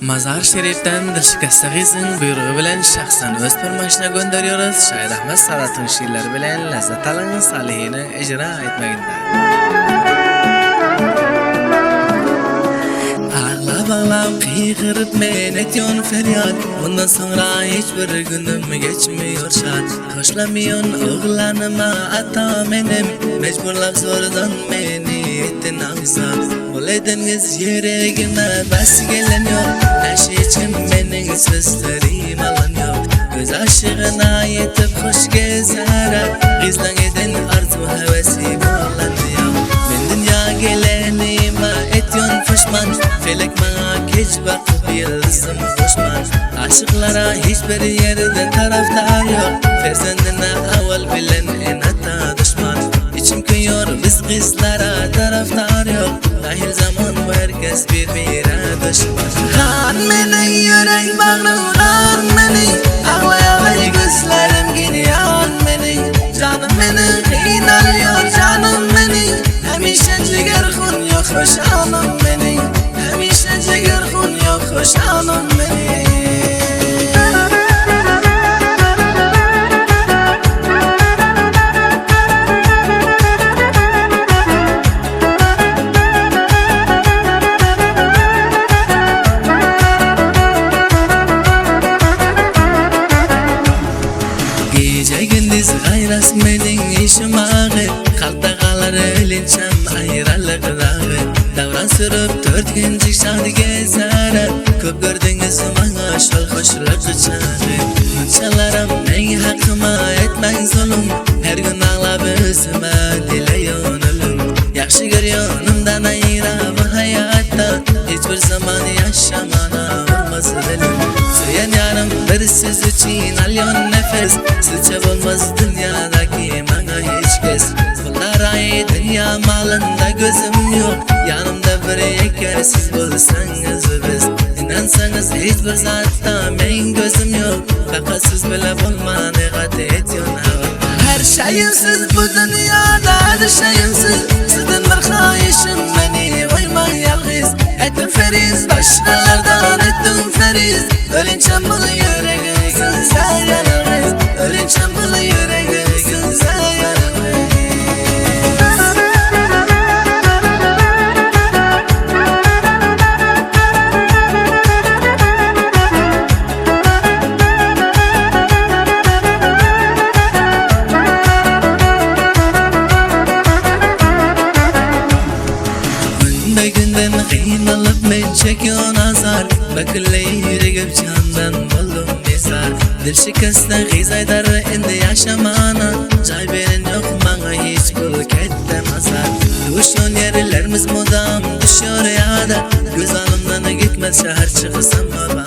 Mazar Şerif'ten Dilşikasta Giz'in buyruğu bilen şahsan öz permaşına gönderiyoruz. Şair Ahmet Sadat'ın şiirleri bilen lezzet alın salihini icra etmekinde. Ağlap ağlap kıyırıp men etyon feryat. Bundan sonra hiçbir günüm geçmiyor şad. Hoşlamayon oğlanıma ata benim. Mecburlap zordan beni ettin ağzam. Bol ediniz yüreğime bas geleniyor. Her için benim sözlerim alınıyor. Göz aşığına yetip hoş gezer. Gizlen eden arzu hevesi bağlanıyor. Ben dünya gelenime etyon pişman. Felek bana geç bakıp yıldızım koşman. Aşıklara hiçbir yerde taraftar yok. Ferzendine avval bilen en hatta düşman. İçim kıyıyor biz kızlara taraftar yok. Dahil zaman herkes birbirine düşman. Kan beni yürek bağrım kan beni. Ağlaya gözlerim gidiyor beni. Canım beni kıynalıyor canım beni. Hemişe ciger kun yok hoş anım beni. Hemişe ciger kun yok hoş anım beni. Gece gündüz gayras menin işim ağır. Kalkta kalır linçem ayrılık dağı. Davran sürüp 4 güncük şad gezer. Köp gördünüz bana şol hoşluk çağı. Çalarım men hakkıma etmen zulüm. Her gün ağlap özüme dileyon ölüm. Yaxşı görüyonumdan ayra bu hayatta. Hiçbir zaman yaşamana olmaz benim. Söyleyen yarım bir söz için alyon nefes. Sizce olmaz dünyadaki bana hiç kes. Bunlar ait dünya malında gözüm yok. Yanımda bir eker siz bulsanız biz. İnansanız hiçbir zatta men gözüm yok. Fakat siz bile bulmanı kat etyon hava. Her şeyim siz bu dünyada her şeyim siz. Sizden bir kayışım beni koyma yalğız. Ettim feriz başkalardan ettim feriz. Ölünçem bunu yüreğimsin sen yalğız. Ölünçem bunu yüreğimsin sen yalğız. Günden kıynalıp men çekiyon azar. Bakılle yüreğim candan buldum bizar. Dil şikasta gizaydar indi yaşamana. Cay verin yok bana hiç bul kettem azar. Düşüyon yerlerimiz mudam düşüyor yada. Göz alımdan gitmez şehir çıkısam bana.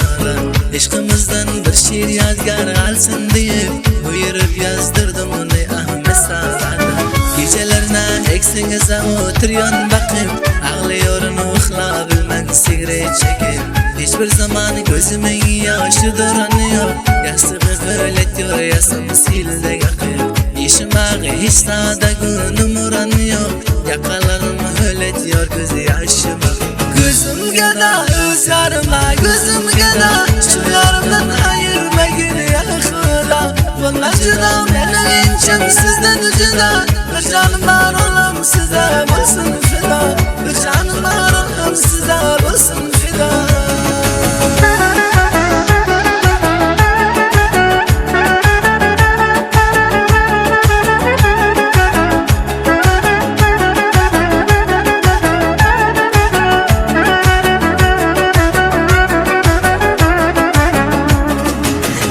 İşkımızdan bir şiir yadgar kalsın deyip buyurup yazdırdım onu Ahmet Sadat'a. Gecelerine eksinize oturuyon bakayım. Ağlıyorum uğla bilmen sigaret çekip. Hiçbir zaman gözümün yaşı duranıyor. Yastığı gırletiyor yasım silde yakıp. İşim ağı hiç sağda günüm uğranıyor. Yakalarım öğletiyor göz yaşıma. Gözüm gada öz yarıma gözüm gada. Şu yarımdan ayırma geri yakıra. Bunlar cüda benim inçem sizden cüda. Bir canım var olam size bulsun fida. Bir canım var olam size bulsun fida.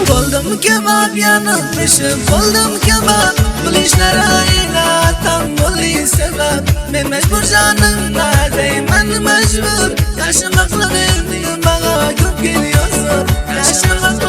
Buldum kebap yanılmışım buldum kebap. Bu işlere inatam buli sebep. Ben mecbur canımla değmen mecbur. Yaşamakla verdiğim bana çok geliyorsun. Yaşamakla